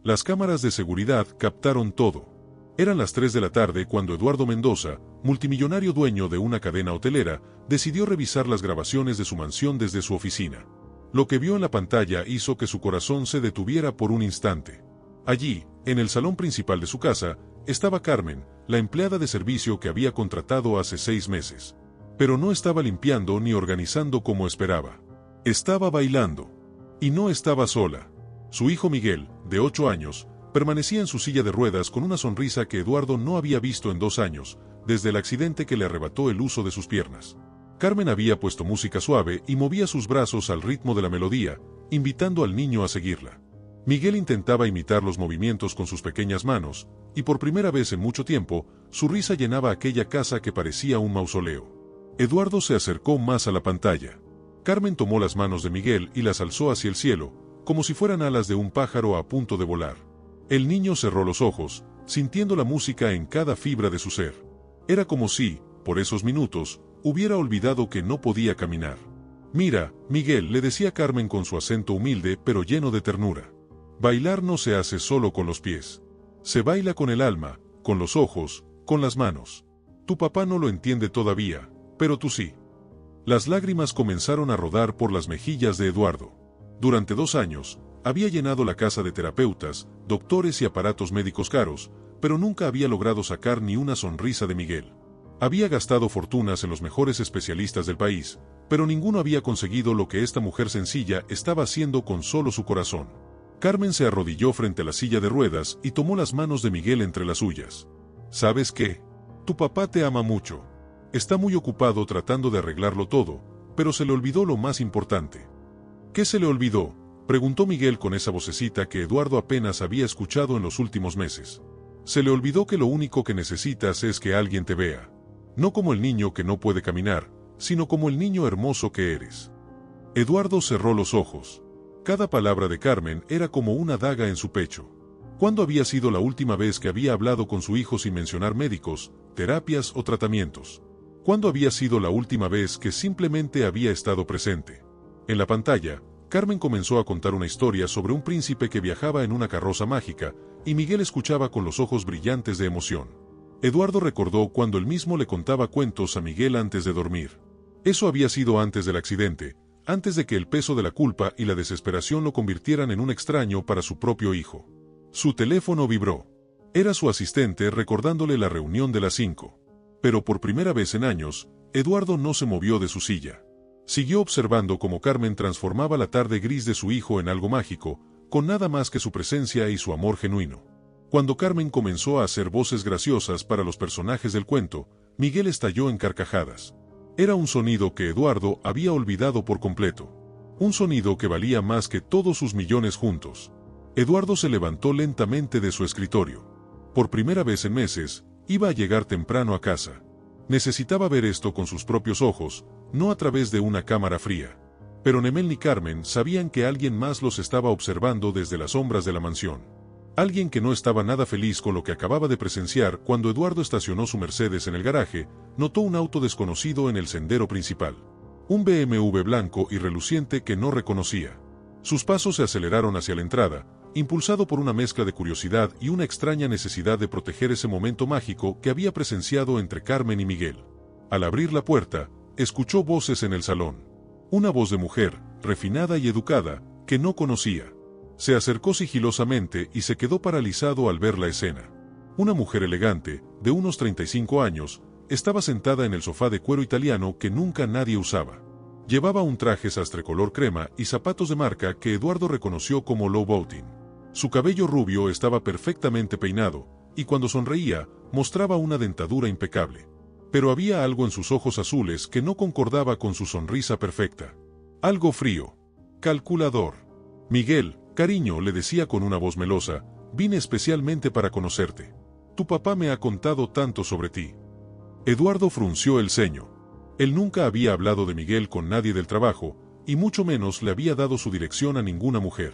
Las cámaras de seguridad captaron todo. Eran las 3 de la tarde cuando Eduardo Mendoza, multimillonario dueño de una cadena hotelera, decidió revisar las grabaciones de su mansión desde su oficina. Lo que vio en la pantalla hizo que su corazón se detuviera por un instante. Allí, en el salón principal de su casa, estaba Carmen, la empleada de servicio que había contratado hace 6 meses. Pero no estaba limpiando ni organizando como esperaba. Estaba bailando. Y no estaba sola. Su hijo Miguel, de 8 años, permanecía en su silla de ruedas con una sonrisa que Eduardo no había visto en 2 años, desde el accidente que le arrebató el uso de sus piernas. Carmen había puesto música suave y movía sus brazos al ritmo de la melodía, invitando al niño a seguirla. Miguel intentaba imitar los movimientos con sus pequeñas manos, y por primera vez en mucho tiempo, su risa llenaba aquella casa que parecía un mausoleo. Eduardo se acercó más a la pantalla. Carmen tomó las manos de Miguel y las alzó hacia el cielo, como si fueran alas de un pájaro a punto de volar. El niño cerró los ojos, sintiendo la música en cada fibra de su ser. Era como si, por esos minutos, hubiera olvidado que no podía caminar. «Mira, Miguel», le decía Carmen con su acento humilde pero lleno de ternura. «Bailar no se hace solo con los pies. Se baila con el alma, con los ojos, con las manos. Tu papá no lo entiende todavía, pero tú sí». Las lágrimas comenzaron a rodar por las mejillas de Eduardo. Durante 2 años, había llenado la casa de terapeutas, doctores y aparatos médicos caros, pero nunca había logrado sacar ni una sonrisa de Miguel. Había gastado fortunas en los mejores especialistas del país, pero ninguno había conseguido lo que esta mujer sencilla estaba haciendo con solo su corazón. Carmen se arrodilló frente a la silla de ruedas y tomó las manos de Miguel entre las suyas. «¿Sabes qué? Tu papá te ama mucho. Está muy ocupado tratando de arreglarlo todo, pero se le olvidó lo más importante». «¿Qué se le olvidó?», preguntó Miguel con esa vocecita que Eduardo apenas había escuchado en los últimos meses. «Se le olvidó que lo único que necesitas es que alguien te vea. No como el niño que no puede caminar, sino como el niño hermoso que eres». Eduardo cerró los ojos. Cada palabra de Carmen era como una daga en su pecho. ¿Cuándo había sido la última vez que había hablado con su hijo sin mencionar médicos, terapias o tratamientos? ¿Cuándo había sido la última vez que simplemente había estado presente? En la pantalla, Carmen comenzó a contar una historia sobre un príncipe que viajaba en una carroza mágica, y Miguel escuchaba con los ojos brillantes de emoción. Eduardo recordó cuando él mismo le contaba cuentos a Miguel antes de dormir. Eso había sido antes del accidente, antes de que el peso de la culpa y la desesperación lo convirtieran en un extraño para su propio hijo. Su teléfono vibró. Era su asistente recordándole la reunión de las 5. Pero por primera vez en años, Eduardo no se movió de su silla. Siguió observando cómo Carmen transformaba la tarde gris de su hijo en algo mágico, con nada más que su presencia y su amor genuino. Cuando Carmen comenzó a hacer voces graciosas para los personajes del cuento, Miguel estalló en carcajadas. Era un sonido que Eduardo había olvidado por completo. Un sonido que valía más que todos sus millones juntos. Eduardo se levantó lentamente de su escritorio. Por primera vez en meses, iba a llegar temprano a casa. Necesitaba ver esto con sus propios ojos, no a través de una cámara fría. Pero Nemel ni Carmen sabían que alguien más los estaba observando desde las sombras de la mansión. Alguien que no estaba nada feliz con lo que acababa de presenciar. Cuando Eduardo estacionó su Mercedes en el garaje, notó un auto desconocido en el sendero principal. Un BMW blanco y reluciente que no reconocía. Sus pasos se aceleraron hacia la entrada, impulsado por una mezcla de curiosidad y una extraña necesidad de proteger ese momento mágico que había presenciado entre Carmen y Miguel. Al abrir la puerta, escuchó voces en el salón. Una voz de mujer, refinada y educada, que no conocía. Se acercó sigilosamente y se quedó paralizado al ver la escena. Una mujer elegante, de unos 35 años, estaba sentada en el sofá de cuero italiano que nunca nadie usaba. Llevaba un traje sastre color crema y zapatos de marca que Eduardo reconoció como Louboutin. Su cabello rubio estaba perfectamente peinado, y cuando sonreía, mostraba una dentadura impecable. Pero había algo en sus ojos azules que no concordaba con su sonrisa perfecta. Algo frío. Calculador. «Miguel, cariño», le decía con una voz melosa, «vine especialmente para conocerte. Tu papá me ha contado tanto sobre ti». Eduardo frunció el ceño. Él nunca había hablado de Miguel con nadie del trabajo, y mucho menos le había dado su dirección a ninguna mujer.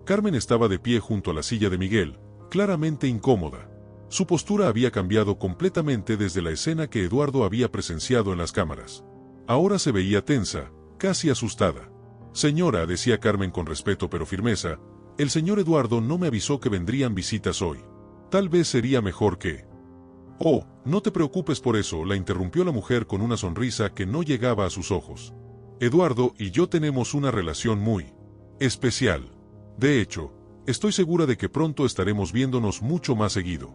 Carmen estaba de pie junto a la silla de Miguel, claramente incómoda. Su postura había cambiado completamente desde la escena que Eduardo había presenciado en las cámaras. Ahora se veía tensa, casi asustada. «Señora», decía Carmen con respeto pero firmeza, El señor Eduardo no me avisó que vendrían visitas hoy. Tal vez sería mejor que... Oh, no te preocupes por eso, la interrumpió la mujer con una sonrisa que no llegaba a sus ojos. Eduardo y yo tenemos una relación muy especial. De hecho, estoy segura de que pronto estaremos viéndonos mucho más seguido.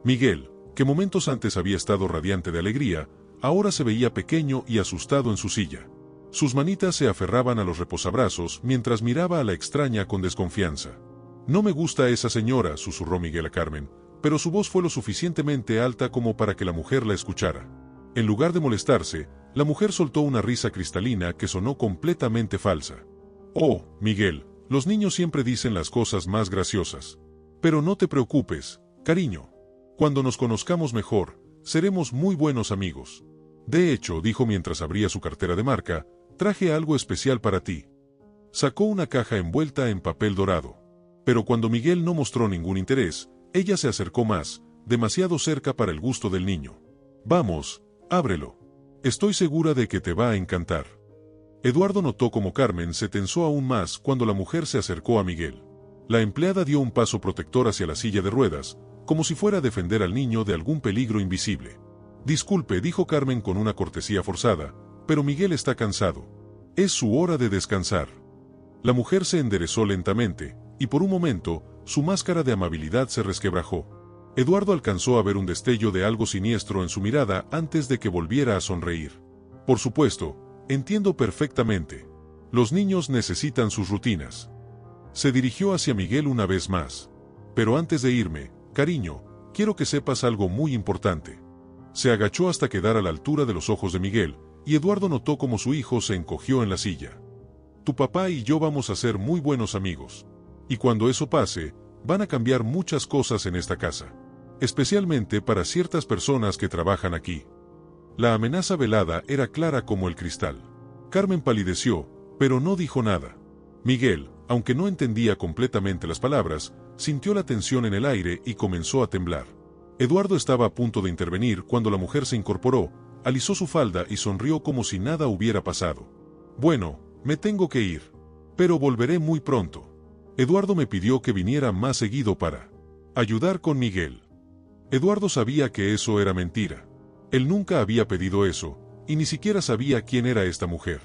Miguel, que momentos antes había estado radiante de alegría, ahora se veía pequeño y asustado en su silla. Sus manitas se aferraban a los reposabrazos mientras miraba a la extraña con desconfianza. No me gusta esa señora, susurró Miguel a Carmen, pero su voz fue lo suficientemente alta como para que la mujer la escuchara. En lugar de molestarse, la mujer soltó una risa cristalina que sonó completamente falsa. Oh, Miguel, los niños siempre dicen las cosas más graciosas. Pero no te preocupes, cariño. Cuando nos conozcamos mejor, seremos muy buenos amigos. De hecho, dijo mientras abría su cartera de marca, traje algo especial para ti. Sacó una caja envuelta en papel dorado. Pero cuando Miguel no mostró ningún interés, ella se acercó más, demasiado cerca para el gusto del niño. Vamos, ábrelo. Estoy segura de que te va a encantar. Eduardo notó cómo Carmen se tensó aún más cuando la mujer se acercó a Miguel. La empleada dio un paso protector hacia la silla de ruedas, como si fuera a defender al niño de algún peligro invisible. Disculpe, dijo Carmen con una cortesía forzada, pero Miguel está cansado. Es su hora de descansar. La mujer se enderezó lentamente, y por un momento, su máscara de amabilidad se resquebrajó. Eduardo alcanzó a ver un destello de algo siniestro en su mirada antes de que volviera a sonreír. Por supuesto, entiendo perfectamente. Los niños necesitan sus rutinas. Se dirigió hacia Miguel una vez más. Pero antes de irme, cariño, quiero que sepas algo muy importante. Se agachó hasta quedar a la altura de los ojos de Miguel, y Eduardo notó cómo su hijo se encogió en la silla. Tu papá y yo vamos a ser muy buenos amigos. Y cuando eso pase, van a cambiar muchas cosas en esta casa. Especialmente para ciertas personas que trabajan aquí. La amenaza velada era clara como el cristal. Carmen palideció, pero no dijo nada. Miguel, aunque no entendía completamente las palabras, sintió la tensión en el aire y comenzó a temblar. Eduardo estaba a punto de intervenir cuando la mujer se incorporó, alisó su falda y sonrió como si nada hubiera pasado. Bueno, me tengo que ir. Pero volveré muy pronto. Eduardo me pidió que viniera más seguido para ayudar con Miguel. Eduardo sabía que eso era mentira. Él nunca había pedido eso, y ni siquiera sabía quién era esta mujer.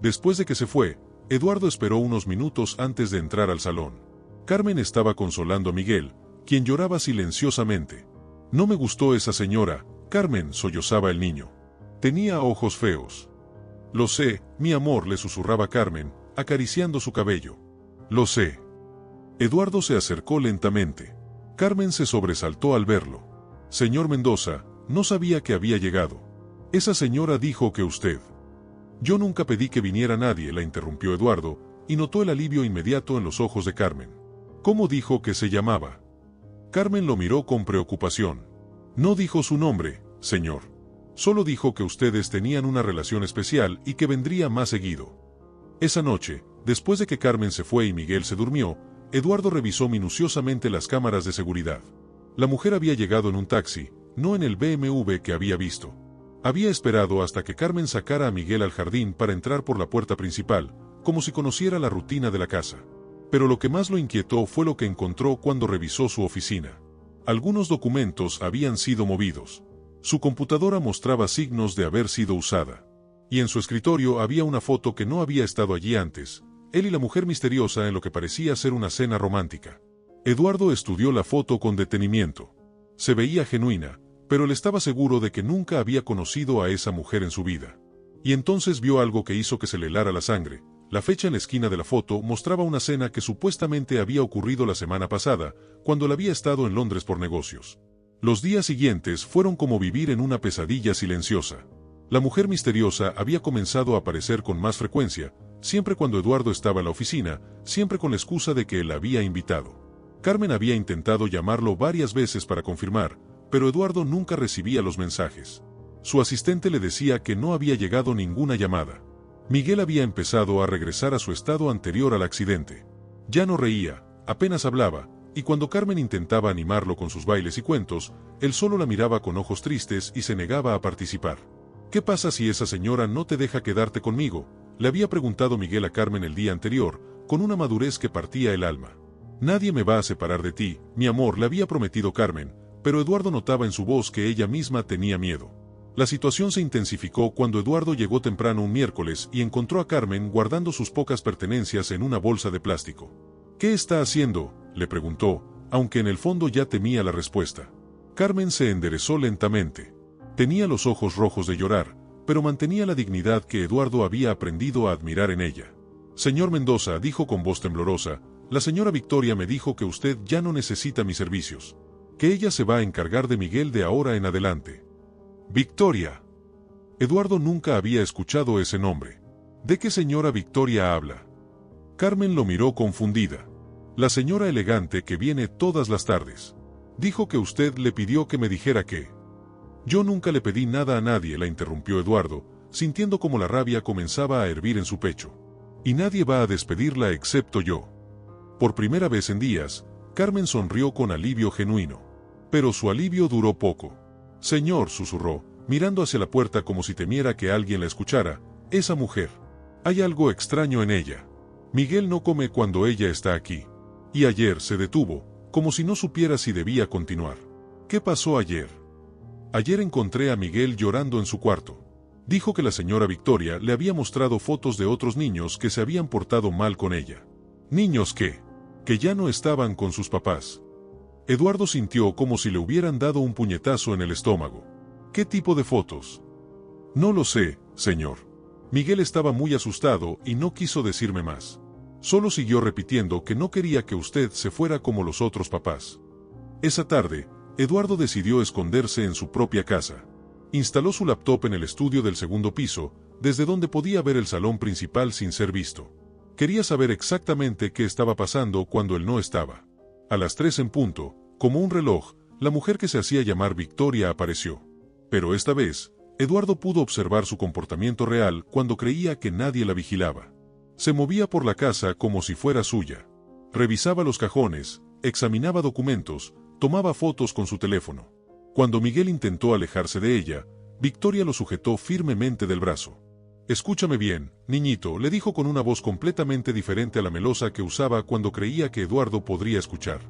Después de que se fue, Eduardo esperó unos minutos antes de entrar al salón. Carmen estaba consolando a Miguel, quien lloraba silenciosamente. No me gustó esa señora, Carmen, sollozaba el niño. Tenía ojos feos. Lo sé, mi amor, le susurraba Carmen, acariciando su cabello. Lo sé. Eduardo se acercó lentamente. Carmen se sobresaltó al verlo. Señor Mendoza, no sabía que había llegado. Esa señora dijo que usted... Yo nunca pedí que viniera nadie, la interrumpió Eduardo, y notó el alivio inmediato en los ojos de Carmen. ¿Cómo dijo que se llamaba? Carmen lo miró con preocupación. No dijo su nombre, señor. Solo dijo que ustedes tenían una relación especial y que vendría más seguido. Esa noche, después de que Carmen se fue y Miguel se durmió, Eduardo revisó minuciosamente las cámaras de seguridad. La mujer había llegado en un taxi, no en el BMW que había visto. Había esperado hasta que Carmen sacara a Miguel al jardín para entrar por la puerta principal, como si conociera la rutina de la casa. Pero lo que más lo inquietó fue lo que encontró cuando revisó su oficina. Algunos documentos habían sido movidos. Su computadora mostraba signos de haber sido usada. Y en su escritorio había una foto que no había estado allí antes, él y la mujer misteriosa en lo que parecía ser una cena romántica. Eduardo estudió la foto con detenimiento. Se veía genuina, pero él estaba seguro de que nunca había conocido a esa mujer en su vida. Y entonces vio algo que hizo que se le helara la sangre. La fecha en la esquina de la foto mostraba una cena que supuestamente había ocurrido la semana pasada, cuando él había estado en Londres por negocios. Los días siguientes fueron como vivir en una pesadilla silenciosa. La mujer misteriosa había comenzado a aparecer con más frecuencia, siempre cuando Eduardo estaba en la oficina, siempre con la excusa de que él la había invitado. Carmen había intentado llamarlo varias veces para confirmar, pero Eduardo nunca recibía los mensajes. Su asistente le decía que no había llegado ninguna llamada. Miguel había empezado a regresar a su estado anterior al accidente. Ya no reía, apenas hablaba, y cuando Carmen intentaba animarlo con sus bailes y cuentos, él solo la miraba con ojos tristes y se negaba a participar. ¿Qué pasa si esa señora no te deja quedarte conmigo?, le había preguntado Miguel a Carmen el día anterior, con una madurez que partía el alma. Nadie me va a separar de ti, mi amor, le había prometido Carmen, pero Eduardo notaba en su voz que ella misma tenía miedo. La situación se intensificó cuando Eduardo llegó temprano un miércoles y encontró a Carmen guardando sus pocas pertenencias en una bolsa de plástico. ¿Qué está haciendo?, le preguntó, aunque en el fondo ya temía la respuesta. Carmen se enderezó lentamente. Tenía los ojos rojos de llorar, pero mantenía la dignidad que Eduardo había aprendido a admirar en ella. Señor Mendoza, dijo con voz temblorosa, la señora Victoria me dijo que usted ya no necesita mis servicios, que ella se va a encargar de Miguel de ahora en adelante. Victoria. Eduardo nunca había escuchado ese nombre. ¿De qué señora Victoria habla? Carmen lo miró confundida. La señora elegante que viene todas las tardes. Dijo que usted le pidió que me dijera que... Yo nunca le pedí nada a nadie, la interrumpió Eduardo, sintiendo como la rabia comenzaba a hervir en su pecho. Y nadie va a despedirla excepto yo. Por primera vez en días, Carmen sonrió con alivio genuino. Pero su alivio duró poco. Señor, susurró, mirando hacia la puerta como si temiera que alguien la escuchara, esa mujer. Hay algo extraño en ella. Miguel no come cuando ella está aquí. Y ayer se detuvo, como si no supiera si debía continuar. ¿Qué pasó ayer? Ayer encontré a Miguel llorando en su cuarto. Dijo que la señora Victoria le había mostrado fotos de otros niños que se habían portado mal con ella. ¿Niños qué? Que ya no estaban con sus papás. Eduardo sintió como si le hubieran dado un puñetazo en el estómago. ¿Qué tipo de fotos? No lo sé, señor. Miguel estaba muy asustado y no quiso decirme más. Solo siguió repitiendo que no quería que usted se fuera como los otros papás. Esa tarde, Eduardo decidió esconderse en su propia casa. Instaló su laptop en el estudio del segundo piso, desde donde podía ver el salón principal sin ser visto. Quería saber exactamente qué estaba pasando cuando él no estaba. A las 3 en punto, como un reloj, la mujer que se hacía llamar Victoria apareció. Pero esta vez, Eduardo pudo observar su comportamiento real cuando creía que nadie la vigilaba. Se movía por la casa como si fuera suya. Revisaba los cajones, examinaba documentos, tomaba fotos con su teléfono. Cuando Miguel intentó alejarse de ella, Victoria lo sujetó firmemente del brazo. Escúchame bien, niñito, le dijo con una voz completamente diferente a la melosa que usaba cuando creía que Eduardo podría escuchar.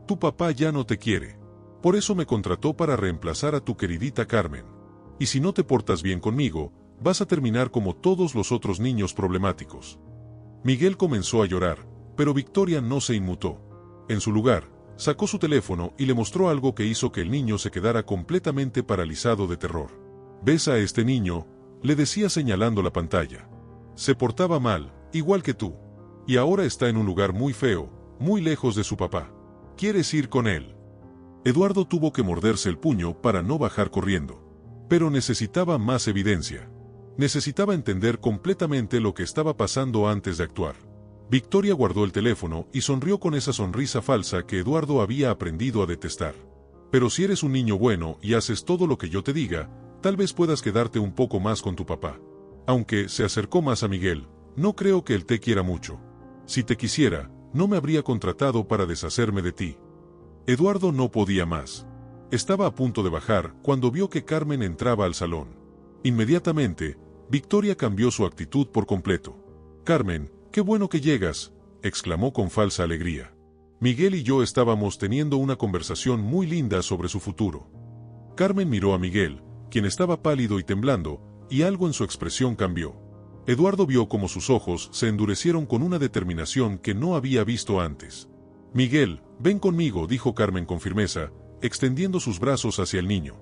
Tu papá ya no te quiere. Por eso me contrató para reemplazar a tu queridita Carmen. Y si no te portas bien conmigo, vas a terminar como todos los otros niños problemáticos. Miguel comenzó a llorar, pero Victoria no se inmutó. En su lugar, sacó su teléfono y le mostró algo que hizo que el niño se quedara completamente paralizado de terror. ¿Ves a este niño?, le decía señalando la pantalla. Se portaba mal, igual que tú. Y ahora está en un lugar muy feo, muy lejos de su papá. ¿Quieres ir con él? Eduardo tuvo que morderse el puño para no bajar corriendo. Pero necesitaba más evidencia. Necesitaba entender completamente lo que estaba pasando antes de actuar. Victoria guardó el teléfono y sonrió con esa sonrisa falsa que Eduardo había aprendido a detestar. Pero si eres un niño bueno y haces todo lo que yo te diga, tal vez puedas quedarte un poco más con tu papá. Aunque se acercó más a Miguel, no creo que él te quiera mucho. Si te quisiera, no me habría contratado para deshacerme de ti. Eduardo no podía más. Estaba a punto de bajar cuando vio que Carmen entraba al salón. Inmediatamente, Victoria cambió su actitud por completo. Carmen, qué bueno que llegas, exclamó con falsa alegría. Miguel y yo estábamos teniendo una conversación muy linda sobre su futuro. Carmen miró a Miguel, quien estaba pálido y temblando, y algo en su expresión cambió. Eduardo vio cómo sus ojos se endurecieron con una determinación que no había visto antes. Miguel, ven conmigo, dijo Carmen con firmeza, extendiendo sus brazos hacia el niño.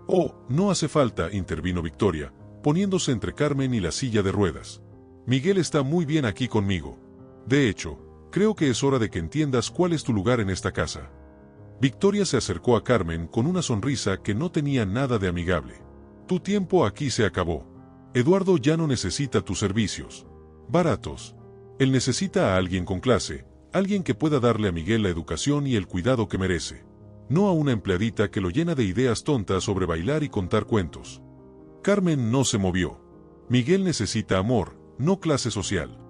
Oh, no hace falta, intervino Victoria, poniéndose entre Carmen y la silla de ruedas. Miguel está muy bien aquí conmigo. De hecho, creo que es hora de que entiendas cuál es tu lugar en esta casa. Victoria se acercó a Carmen con una sonrisa que no tenía nada de amigable. Tu tiempo aquí se acabó. Eduardo ya no necesita tus servicios. Baratos. Él necesita a alguien con clase, alguien que pueda darle a Miguel la educación y el cuidado que merece. No a una empleadita que lo llena de ideas tontas sobre bailar y contar cuentos. Carmen no se movió. Miguel necesita amor, no clase social.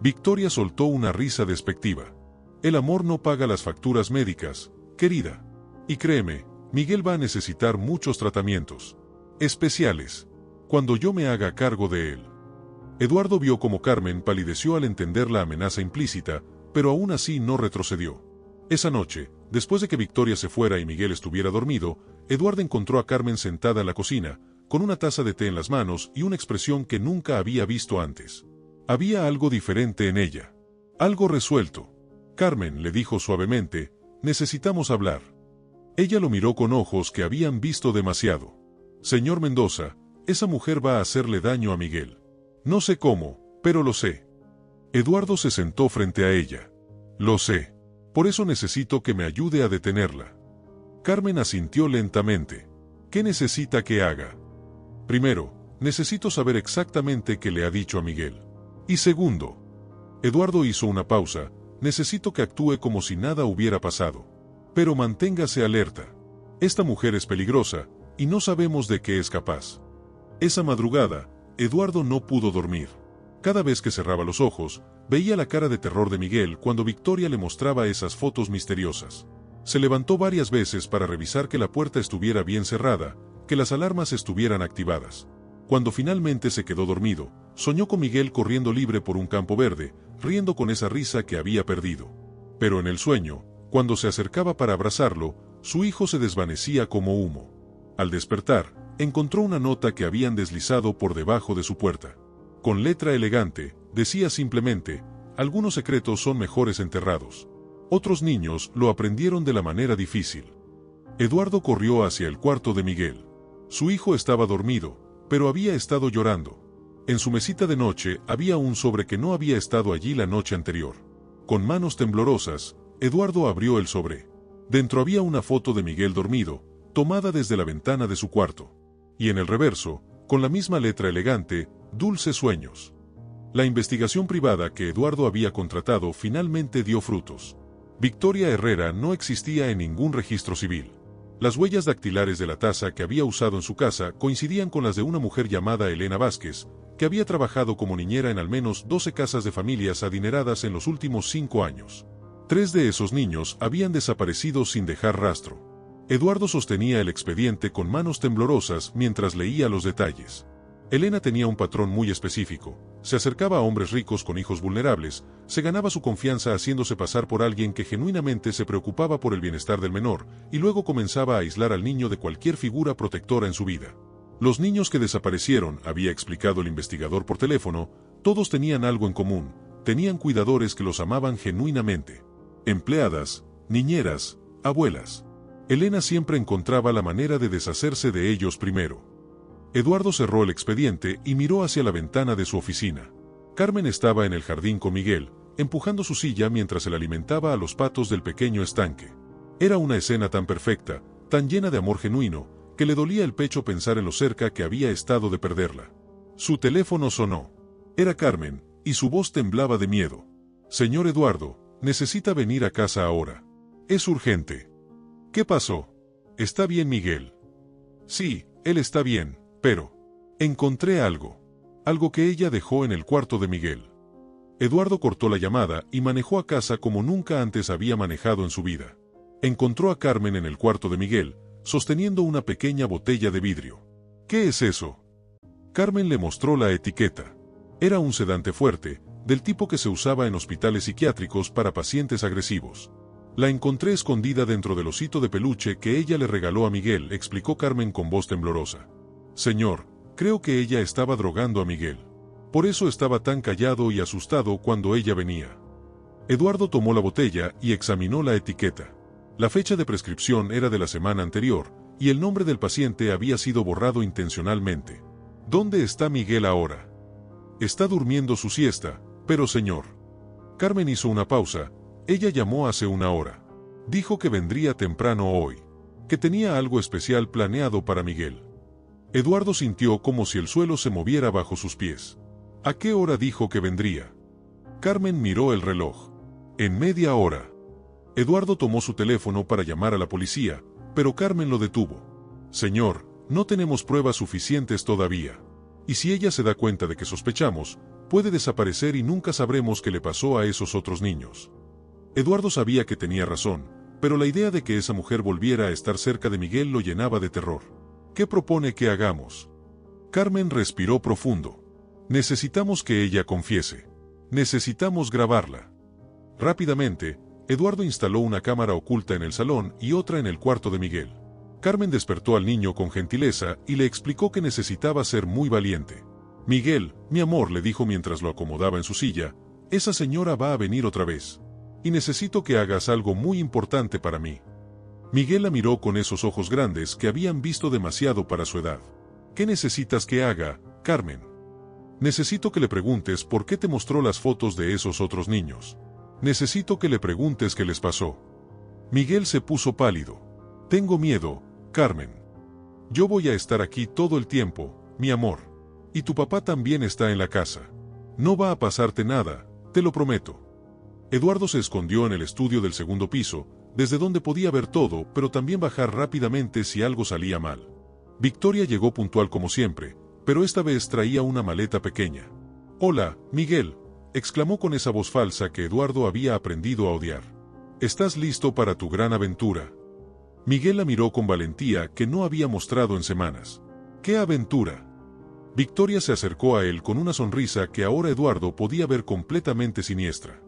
Victoria soltó una risa despectiva. El amor no paga las facturas médicas, querida. Y créeme, Miguel va a necesitar muchos tratamientos especiales cuando yo me haga cargo de él. Eduardo vio cómo Carmen palideció al entender la amenaza implícita, pero aún así no retrocedió. Esa noche, después de que Victoria se fuera y Miguel estuviera dormido, Eduardo encontró a Carmen sentada en la cocina, con una taza de té en las manos y una expresión que nunca había visto antes. Había algo diferente en ella. Algo resuelto. Carmen, le dijo suavemente, necesitamos hablar. Ella lo miró con ojos que habían visto demasiado. Señor Mendoza, esa mujer va a hacerle daño a Miguel. No sé cómo, pero lo sé. Eduardo se sentó frente a ella. Lo sé. Por eso necesito que me ayude a detenerla. Carmen asintió lentamente. ¿Qué necesita que haga? Primero, necesito saber exactamente qué le ha dicho a Miguel. Y segundo, Eduardo hizo una pausa, necesito que actúe como si nada hubiera pasado. Pero manténgase alerta. Esta mujer es peligrosa, y no sabemos de qué es capaz. Esa madrugada, Eduardo no pudo dormir. Cada vez que cerraba los ojos, veía la cara de terror de Miguel cuando Victoria le mostraba esas fotos misteriosas. Se levantó varias veces para revisar que la puerta estuviera bien cerrada, que las alarmas estuvieran activadas. Cuando finalmente se quedó dormido, soñó con Miguel corriendo libre por un campo verde, riendo con esa risa que había perdido. Pero en el sueño, cuando se acercaba para abrazarlo, su hijo se desvanecía como humo. Al despertar, encontró una nota que habían deslizado por debajo de su puerta. Con letra elegante, decía simplemente, algunos secretos son mejores enterrados. Otros niños lo aprendieron de la manera difícil. Eduardo corrió hacia el cuarto de Miguel. Su hijo estaba dormido, pero había estado llorando. En su mesita de noche había un sobre que no había estado allí la noche anterior. Con manos temblorosas, Eduardo abrió el sobre. Dentro había una foto de Miguel dormido, tomada desde la ventana de su cuarto. Y en el reverso, con la misma letra elegante, Dulces sueños. La investigación privada que Eduardo había contratado finalmente dio frutos. Victoria Herrera no existía en ningún registro civil. Las huellas dactilares de la taza que había usado en su casa coincidían con las de una mujer llamada Elena Vázquez, que había trabajado como niñera en al menos 12 casas de familias adineradas en los últimos 5 años. 3 de esos niños habían desaparecido sin dejar rastro. Eduardo sostenía el expediente con manos temblorosas mientras leía los detalles. Elena tenía un patrón muy específico. Se acercaba a hombres ricos con hijos vulnerables, se ganaba su confianza haciéndose pasar por alguien que genuinamente se preocupaba por el bienestar del menor, y luego comenzaba a aislar al niño de cualquier figura protectora en su vida. Los niños que desaparecieron, había explicado el investigador por teléfono, todos tenían algo en común, tenían cuidadores que los amaban genuinamente. Empleadas, niñeras, abuelas. Elena siempre encontraba la manera de deshacerse de ellos primero. Eduardo cerró el expediente y miró hacia la ventana de su oficina. Carmen estaba en el jardín con Miguel, empujando su silla mientras él alimentaba a los patos del pequeño estanque. Era una escena tan perfecta, tan llena de amor genuino, que le dolía el pecho pensar en lo cerca que había estado de perderla. Su teléfono sonó. Era Carmen, y su voz temblaba de miedo. Señor Eduardo, necesita venir a casa ahora. Es urgente. ¿Qué pasó? ¿Está bien Miguel? Sí, él está bien. Pero, encontré algo. Algo que ella dejó en el cuarto de Miguel. Eduardo cortó la llamada y manejó a casa como nunca antes había manejado en su vida. Encontró a Carmen en el cuarto de Miguel, sosteniendo una pequeña botella de vidrio. ¿Qué es eso? Carmen le mostró la etiqueta. Era un sedante fuerte, del tipo que se usaba en hospitales psiquiátricos para pacientes agresivos. La encontré escondida dentro del osito de peluche que ella le regaló a Miguel, explicó Carmen con voz temblorosa. Señor, creo que ella estaba drogando a Miguel. Por eso estaba tan callado y asustado cuando ella venía. Eduardo tomó la botella y examinó la etiqueta. La fecha de prescripción era de la semana anterior, y el nombre del paciente había sido borrado intencionalmente. ¿Dónde está Miguel ahora? Está durmiendo su siesta, pero señor. Carmen hizo una pausa. Ella llamó hace una hora. Dijo que vendría temprano hoy, que tenía algo especial planeado para Miguel. Eduardo sintió como si el suelo se moviera bajo sus pies. ¿A qué hora dijo que vendría? Carmen miró el reloj. En media hora. Eduardo tomó su teléfono para llamar a la policía, pero Carmen lo detuvo. Señor, no tenemos pruebas suficientes todavía. Y si ella se da cuenta de que sospechamos, puede desaparecer y nunca sabremos qué le pasó a esos otros niños. Eduardo sabía que tenía razón, pero la idea de que esa mujer volviera a estar cerca de Miguel lo llenaba de terror. ¿Qué propone que hagamos? Carmen respiró profundo. Necesitamos que ella confiese. Necesitamos grabarla. Rápidamente, Eduardo instaló una cámara oculta en el salón y otra en el cuarto de Miguel. Carmen despertó al niño con gentileza y le explicó que necesitaba ser muy valiente. Miguel, mi amor, le dijo mientras lo acomodaba en su silla, esa señora va a venir otra vez. Y necesito que hagas algo muy importante para mí. Miguel la miró con esos ojos grandes que habían visto demasiado para su edad. ¿Qué necesitas que haga, Carmen? Necesito que le preguntes por qué te mostró las fotos de esos otros niños. Necesito que le preguntes qué les pasó. Miguel se puso pálido. Tengo miedo, Carmen. Yo voy a estar aquí todo el tiempo, mi amor. Y tu papá también está en la casa. No va a pasarte nada, te lo prometo. Eduardo se escondió en el estudio del segundo piso, desde donde podía ver todo, pero también bajar rápidamente si algo salía mal. Victoria llegó puntual como siempre, pero esta vez traía una maleta pequeña. «Hola, Miguel», exclamó con esa voz falsa que Eduardo había aprendido a odiar. «¿Estás listo para tu gran aventura?» Miguel la miró con valentía que no había mostrado en semanas. «¿Qué aventura?» Victoria se acercó a él con una sonrisa que ahora Eduardo podía ver completamente siniestra.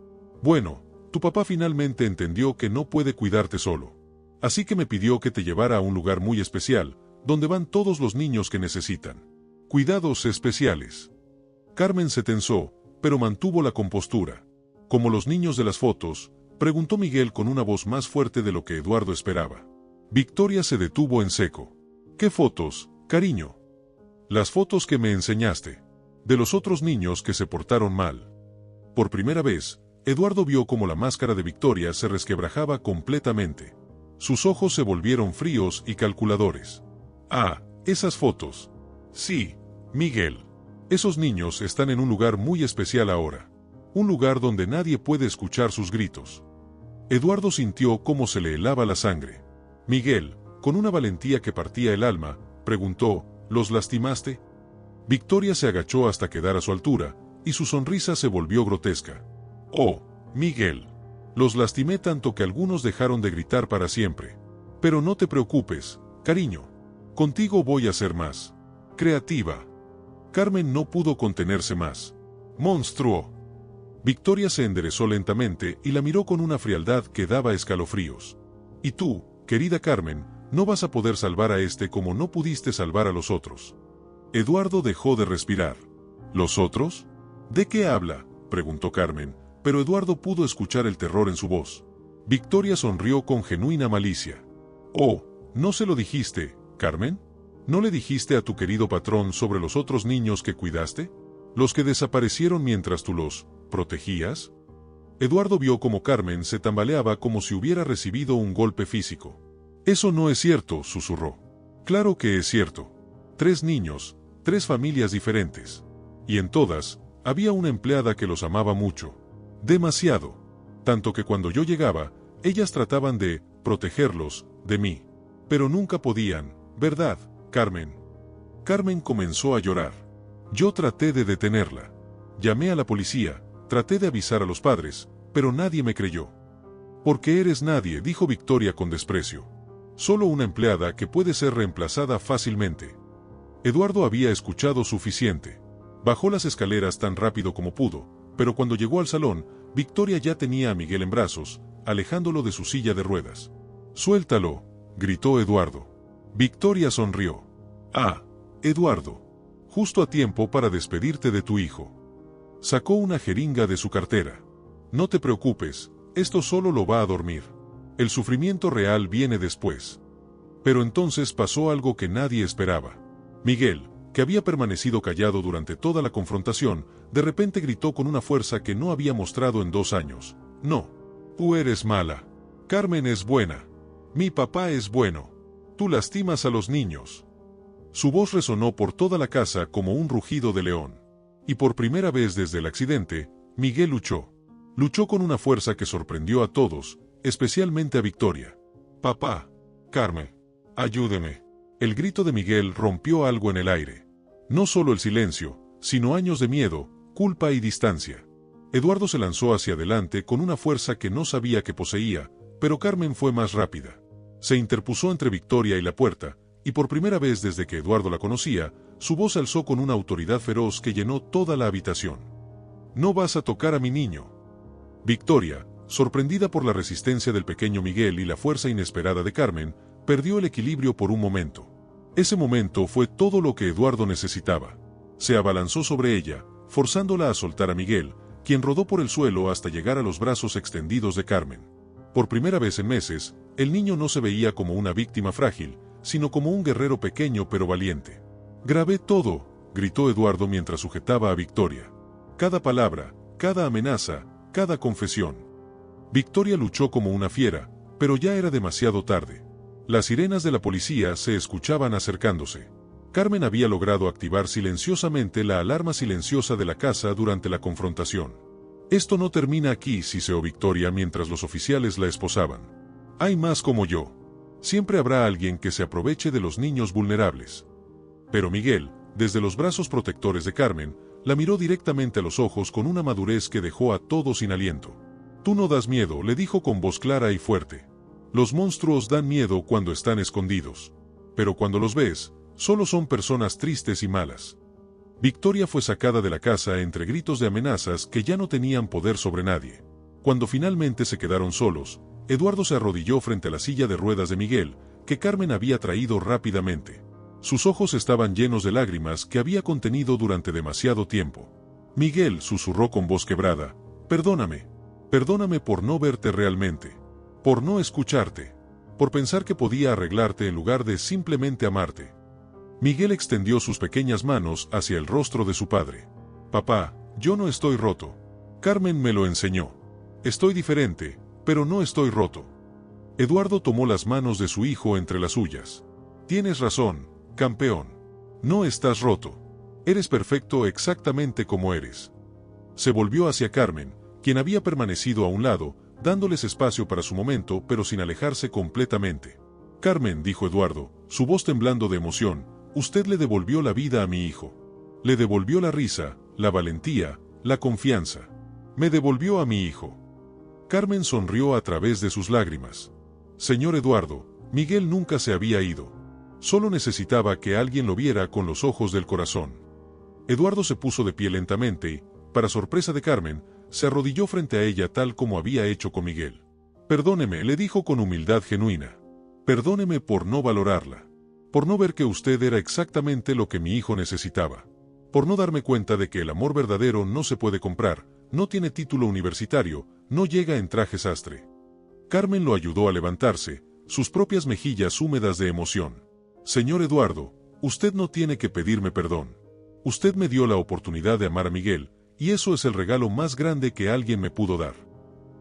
«Bueno, tu papá finalmente entendió que no puede cuidarte solo. Así que me pidió que te llevara a un lugar muy especial, donde van todos los niños que necesitan cuidados especiales». Carmen se tensó, pero mantuvo la compostura. «¿Como los niños de las fotos?», preguntó Miguel con una voz más fuerte de lo que Eduardo esperaba. Victoria se detuvo en seco. «¿Qué fotos, cariño?» «Las fotos que me enseñaste. De los otros niños que se portaron mal». Por primera vez, Eduardo vio cómo la máscara de Victoria se resquebrajaba completamente. Sus ojos se volvieron fríos y calculadores. «Ah, esas fotos. Sí, Miguel. Esos niños están en un lugar muy especial ahora. Un lugar donde nadie puede escuchar sus gritos». Eduardo sintió cómo se le helaba la sangre. Miguel, con una valentía que partía el alma, preguntó, «¿Los lastimaste?» Victoria se agachó hasta quedar a su altura, y su sonrisa se volvió grotesca. «Oh, Miguel. Los lastimé tanto que algunos dejaron de gritar para siempre. Pero no te preocupes, cariño. Contigo voy a ser más creativa». Carmen no pudo contenerse más. «¡Monstruo!». Victoria se enderezó lentamente y la miró con una frialdad que daba escalofríos. «Y tú, querida Carmen, no vas a poder salvar a este como no pudiste salvar a los otros». Eduardo dejó de respirar. «¿Los otros? ¿De qué habla?», preguntó Carmen, pero Eduardo pudo escuchar el terror en su voz. Victoria sonrió con genuina malicia. «Oh, ¿no se lo dijiste, Carmen? ¿No le dijiste a tu querido patrón sobre los otros niños que cuidaste? ¿Los que desaparecieron mientras tú los protegías?». Eduardo vio cómo Carmen se tambaleaba como si hubiera recibido un golpe físico. «Eso no es cierto», susurró. «Claro que es cierto. 3 niños, 3 familias diferentes. Y en todas, había una empleada que los amaba mucho. Demasiado. Tanto que cuando yo llegaba, ellas trataban de protegerlos de mí. Pero nunca podían, ¿verdad, Carmen?». Carmen comenzó a llorar. «Yo traté de detenerla. Llamé a la policía, traté de avisar a los padres, pero nadie me creyó». «Porque eres nadie», dijo Victoria con desprecio. «Solo una empleada que puede ser reemplazada fácilmente». Eduardo había escuchado suficiente. Bajó las escaleras tan rápido como pudo, pero cuando llegó al salón, Victoria ya tenía a Miguel en brazos, alejándolo de su silla de ruedas. «Suéltalo», gritó Eduardo. Victoria sonrió. «Ah, Eduardo. Justo a tiempo para despedirte de tu hijo». Sacó una jeringa de su cartera. «No te preocupes, esto solo lo va a dormir. El sufrimiento real viene después». Pero entonces pasó algo que nadie esperaba. Miguel, que había permanecido callado durante toda la confrontación, de repente gritó con una fuerza que no había mostrado en 2 años. «No. Tú eres mala. Carmen es buena. Mi papá es bueno. Tú lastimas a los niños». Su voz resonó por toda la casa como un rugido de león. Y por primera vez desde el accidente, Miguel luchó. Luchó con una fuerza que sorprendió a todos, especialmente a Victoria. «Papá. Carmen. Ayúdeme». El grito de Miguel rompió algo en el aire. No solo el silencio, sino años de miedo, culpa y distancia. Eduardo se lanzó hacia adelante con una fuerza que no sabía que poseía, pero Carmen fue más rápida. Se interpuso entre Victoria y la puerta, y por primera vez desde que Eduardo la conocía, su voz se alzó con una autoridad feroz que llenó toda la habitación. «No vas a tocar a mi niño». Victoria, sorprendida por la resistencia del pequeño Miguel y la fuerza inesperada de Carmen, perdió el equilibrio por un momento. Ese momento fue todo lo que Eduardo necesitaba. Se abalanzó sobre ella, forzándola a soltar a Miguel, quien rodó por el suelo hasta llegar a los brazos extendidos de Carmen. Por primera vez en meses, el niño no se veía como una víctima frágil, sino como un guerrero pequeño pero valiente. «Grabé todo», gritó Eduardo mientras sujetaba a Victoria. Cada palabra, cada amenaza, cada confesión. Victoria luchó como una fiera, pero ya era demasiado tarde. Las sirenas de la policía se escuchaban acercándose. Carmen había logrado activar silenciosamente la alarma silenciosa de la casa durante la confrontación. «Esto no termina aquí», siseó Victoria mientras los oficiales la esposaban. «Hay más como yo. Siempre habrá alguien que se aproveche de los niños vulnerables». Pero Miguel, desde los brazos protectores de Carmen, la miró directamente a los ojos con una madurez que dejó a todos sin aliento. «Tú no das miedo», le dijo con voz clara y fuerte. «Los monstruos dan miedo cuando están escondidos. Pero cuando los ves, solo son personas tristes y malas». Victoria fue sacada de la casa entre gritos de amenazas que ya no tenían poder sobre nadie. Cuando finalmente se quedaron solos, Eduardo se arrodilló frente a la silla de ruedas de Miguel, que Carmen había traído rápidamente. Sus ojos estaban llenos de lágrimas que había contenido durante demasiado tiempo. «Miguel», susurró con voz quebrada, «perdóname. Perdóname por no verte realmente. Por no escucharte. Por pensar que podía arreglarte en lugar de simplemente amarte». Miguel extendió sus pequeñas manos hacia el rostro de su padre. «Papá, yo no estoy roto. Carmen me lo enseñó. Estoy diferente, pero no estoy roto». Eduardo tomó las manos de su hijo entre las suyas. «Tienes razón, campeón. No estás roto. Eres perfecto exactamente como eres». Se volvió hacia Carmen, quien había permanecido a un lado, dándoles espacio para su momento pero sin alejarse completamente. «Carmen», dijo Eduardo, su voz temblando de emoción, «usted le devolvió la vida a mi hijo. Le devolvió la risa, la valentía, la confianza. Me devolvió a mi hijo». Carmen sonrió a través de sus lágrimas. «Señor Eduardo, Miguel nunca se había ido. Solo necesitaba que alguien lo viera con los ojos del corazón». Eduardo se puso de pie lentamente y, para sorpresa de Carmen, se arrodilló frente a ella tal como había hecho con Miguel. «Perdóneme», le dijo con humildad genuina. «Perdóneme por no valorarla. Por no ver que usted era exactamente lo que mi hijo necesitaba. Por no darme cuenta de que el amor verdadero no se puede comprar, no tiene título universitario, no llega en traje sastre». Carmen lo ayudó a levantarse, sus propias mejillas húmedas de emoción. «Señor Eduardo, usted no tiene que pedirme perdón. Usted me dio la oportunidad de amar a Miguel, y eso es el regalo más grande que alguien me pudo dar».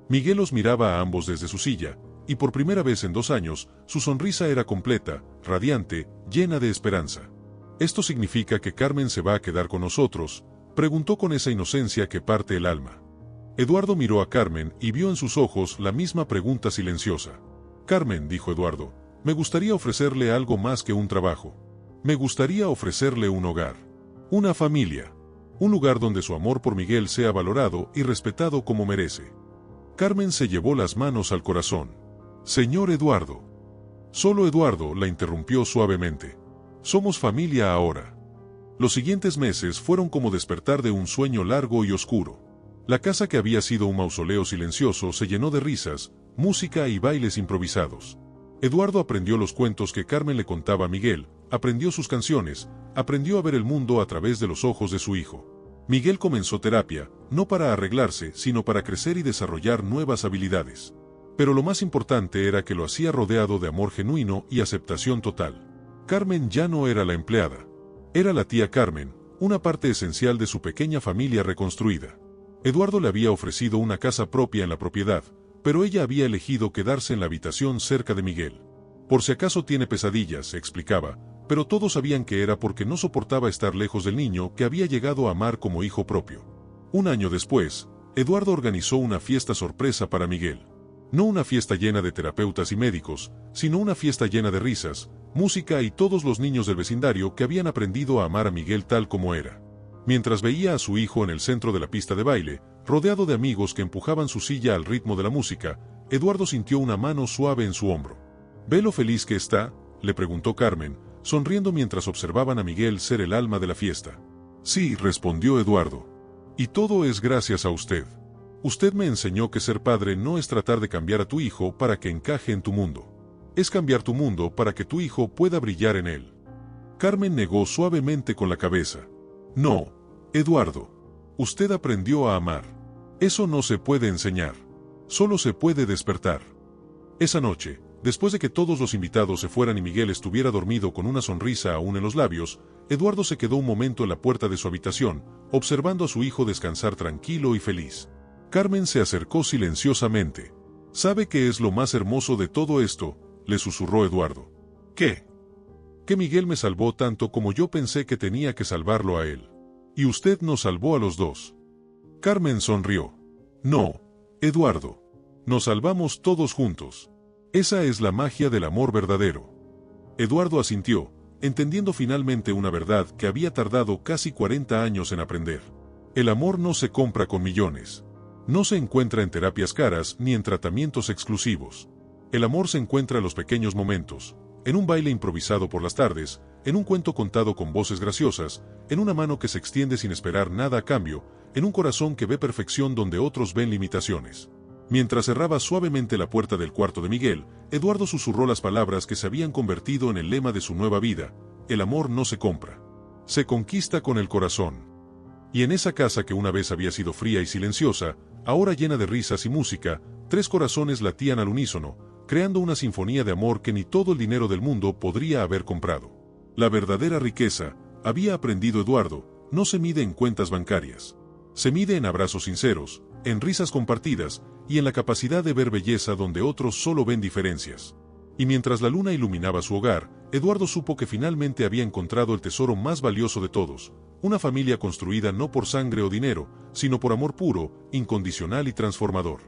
Miguel los miraba a ambos desde su silla, y por primera vez en 2 años, su sonrisa era completa, radiante, llena de esperanza. «¿Esto significa que Carmen se va a quedar con nosotros?», preguntó con esa inocencia que parte el alma. Eduardo miró a Carmen y vio en sus ojos la misma pregunta silenciosa. «Carmen», dijo Eduardo, «me gustaría ofrecerle algo más que un trabajo. Me gustaría ofrecerle un hogar. Una familia. Un lugar donde su amor por Miguel sea valorado y respetado como merece». Carmen se llevó las manos al corazón. «Señor Eduardo». Solo Eduardo la interrumpió suavemente. «Somos familia ahora». Los siguientes meses fueron como despertar de un sueño largo y oscuro. La casa que había sido un mausoleo silencioso se llenó de risas, música y bailes improvisados. Eduardo aprendió los cuentos que Carmen le contaba a Miguel, aprendió sus canciones, aprendió a ver el mundo a través de los ojos de su hijo. Miguel comenzó terapia, no para arreglarse, sino para crecer y desarrollar nuevas habilidades. Pero lo más importante era que lo hacía rodeado de amor genuino y aceptación total. Carmen ya no era la empleada. Era la tía Carmen, una parte esencial de su pequeña familia reconstruida. Eduardo le había ofrecido una casa propia en la propiedad, pero ella había elegido quedarse en la habitación cerca de Miguel. «Por si acaso tiene pesadillas», explicaba, pero todos sabían que era porque no soportaba estar lejos del niño que había llegado a amar como hijo propio. 1 año después, Eduardo organizó una fiesta sorpresa para Miguel. No una fiesta llena de terapeutas y médicos, sino una fiesta llena de risas, música y todos los niños del vecindario que habían aprendido a amar a Miguel tal como era. Mientras veía a su hijo en el centro de la pista de baile, rodeado de amigos que empujaban su silla al ritmo de la música, Eduardo sintió una mano suave en su hombro. «¿Ve lo feliz que está?», le preguntó Carmen, sonriendo mientras observaban a Miguel ser el alma de la fiesta. «Sí», respondió Eduardo. «Y todo es gracias a usted. Usted me enseñó que ser padre no es tratar de cambiar a tu hijo para que encaje en tu mundo. Es cambiar tu mundo para que tu hijo pueda brillar en él. Carmen negó suavemente con la cabeza. No, Eduardo. Usted aprendió a amar. Eso no se puede enseñar. Solo se puede despertar. Esa noche, después de que todos los invitados se fueran y Miguel estuviera dormido con una sonrisa aún en los labios, Eduardo se quedó un momento en la puerta de su habitación, observando a su hijo descansar tranquilo y feliz. Carmen se acercó silenciosamente. ¿Sabe qué es lo más hermoso de todo esto?, le susurró Eduardo. ¿Qué? Que Miguel me salvó tanto como yo pensé que tenía que salvarlo a él. Y usted nos salvó a los dos. Carmen sonrió. No, Eduardo. Nos salvamos todos juntos. Esa es la magia del amor verdadero. Eduardo asintió, entendiendo finalmente una verdad que había tardado casi 40 años en aprender. El amor no se compra con millones. No se encuentra en terapias caras ni en tratamientos exclusivos. El amor se encuentra en los pequeños momentos, en un baile improvisado por las tardes, en un cuento contado con voces graciosas, en una mano que se extiende sin esperar nada a cambio, en un corazón que ve perfección donde otros ven limitaciones. Mientras cerraba suavemente la puerta del cuarto de Miguel, Eduardo susurró las palabras que se habían convertido en el lema de su nueva vida: el amor no se compra. Se conquista con el corazón. Y en esa casa que una vez había sido fría y silenciosa, ahora llena de risas y música, 3 corazones latían al unísono, creando una sinfonía de amor que ni todo el dinero del mundo podría haber comprado. La verdadera riqueza, había aprendido Eduardo, no se mide en cuentas bancarias. Se mide en abrazos sinceros, en risas compartidas, y en la capacidad de ver belleza donde otros solo ven diferencias. Y mientras la luna iluminaba su hogar, Eduardo supo que finalmente había encontrado el tesoro más valioso de todos, una familia construida no por sangre o dinero, sino por amor puro, incondicional y transformador.